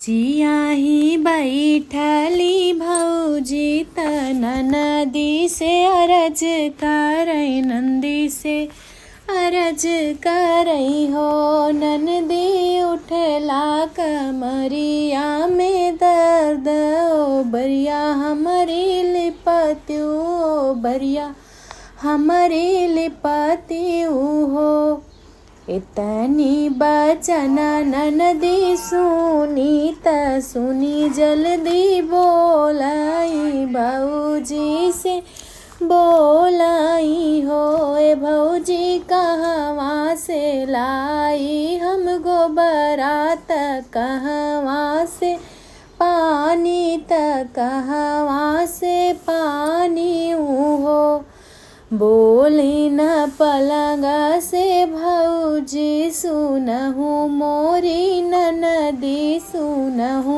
जियाही बैठली भौजी त नदी से अरज करई नंदी से अरज करई हो। ननदी उठला कमरिया में दर्द ओ बरिया हमारी लिपत्यू ओ बरिया हमारी लिपत्यू हो। इतनी बचन ननदी सुनी त सुनी जल्दी बोलाई भौजी से बोलाई हो। ए भौजी कहवा से लाई हम गोबरात कहवा से पानी त कहवा से पानी हो। बोली न पलंग से भौजी सुनहु मोरी ननदी सुनहु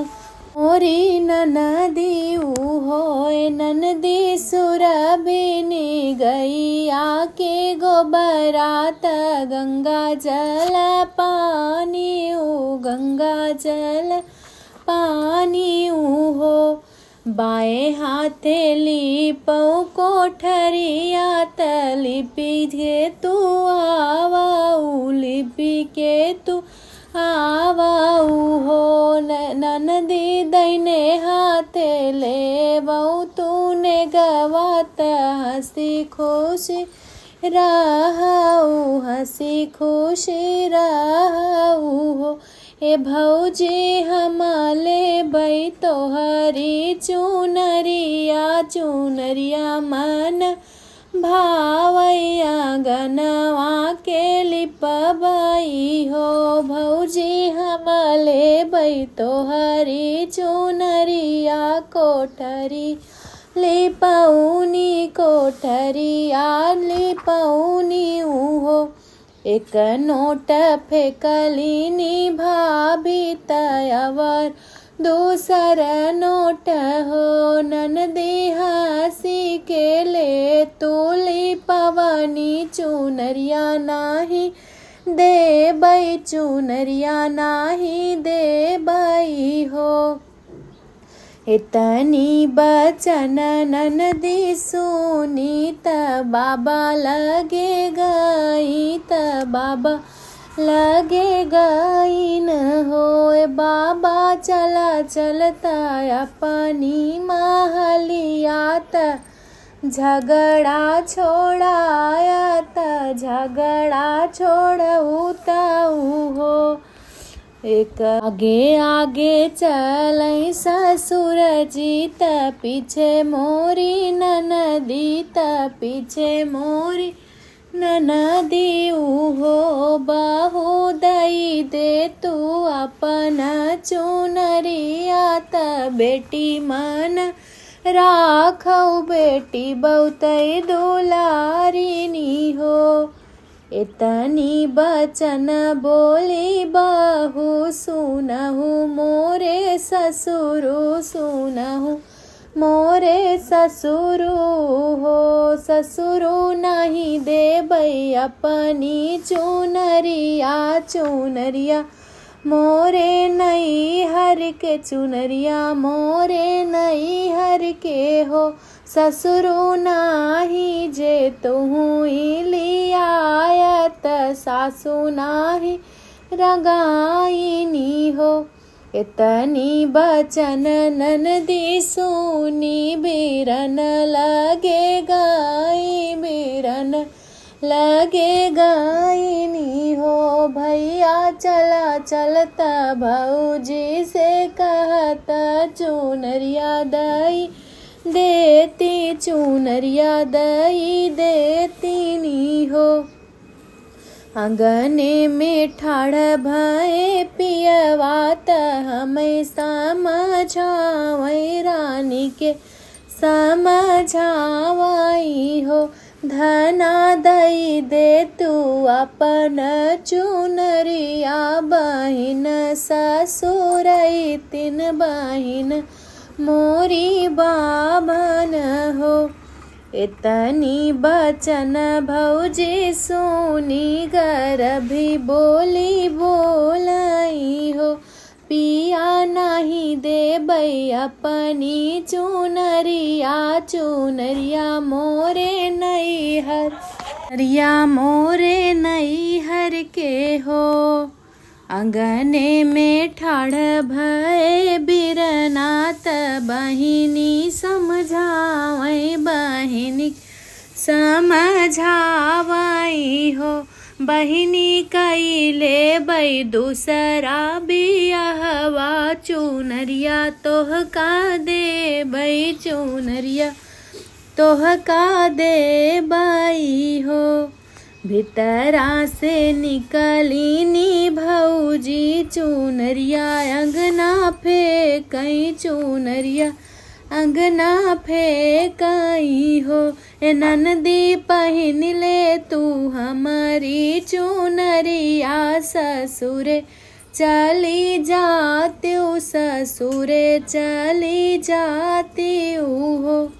मोरी ननदी होए। ननदी सुरभिनी गई आके गोबरात गंगा जल पानी ओ गंगा जल पानी हो। बाएं हाथे लिपौ कोठरिया त लिपि के तू आवाऊ लिपि के तू आवाऊ हो। ननदी दैने हाथे लेवऊ तूने गवात हंसी खुशी रहऊ हंसी खुशी रहऊ हो। ए भौजी हमाले बै तोहरी चुनरिया चुनरिया मन भावैया गनवा के लिपबई हो। भौजी हमाले बै तोहरी चुनरिया कोठरी लिपौनी कोठरिया लिपौनी हो। एक नोट फेकलिनी भाभी तयवर दूसर नोट हो। ननदी हंसी के ले तुली पवनी चुनरिया नाही दे बई चुनरिया नाही दे बई हो। इतनी बचन ननदी सुनी त बाबा लगे गई त बाबा लगे गई न होए। बाबा चला चलता अपनी महलिया त झगड़ा छोड़ाया त झगड़ा छोड़ऊ ताऊ हो। एक आगे आगे चलई ससुर जी त पीछे मोरी ननदी त पीछे मोरी ननदी हो। बहू दई दे तू अपन चुनरिया त बेटी मन राखऊ बेटी बहुतई दुलारिनी हो। इतनी बचन बोली बहू सुनहु मोरे ससुरु सुनहु मोरे ससुरु हो। ससुरु नहीं देबई अपनी चुनरिया चुनरिया मोरे नई हर के चुनरिया मोरे नई हर के हो। ससुरु नाही जे तुहु लियायत सासु नाही रगाईनी हो। इतनी बचन ननदी सुनी बिरन लगे गई बिरन लगे गईनी हो। भैया चला चलता भौजी से कहता चुनरिया दई देती चुनरिया दई देती नी हो। आंगने में ठाड़ भये पियवा त हमें समझावई रानी के समझावई हो। धना दई दे तू अपन चुनरिया बहिन ससुरई तीन बहिन मोरी बाभन हो। इतनी बचन भौजी सुनी गर्भी बोली बोलाई हो। पिया नहीं देबै अपनी चुनरिया, चुनरिया मोरे नैहर, चुनरिया मोरे नैहर के हो। अंगने में ठाड़ भय बिरनाथ बहिनी समझावै, बहिनी समझावई हो। बहिनी कैले बै दूसरा बियाहवा, चुनरिया तोहका देबै, चुनरिया तोहका देबै हो। भीतरा से निकली नी भौजी चुनरिया, अंगना फेंकई चुनरिया, अंगना फेंकई हो। ए ननदी पहिन ले तू हमारी चुनरिया, ससुरे चली जाती, ससुरे चली जाती हो।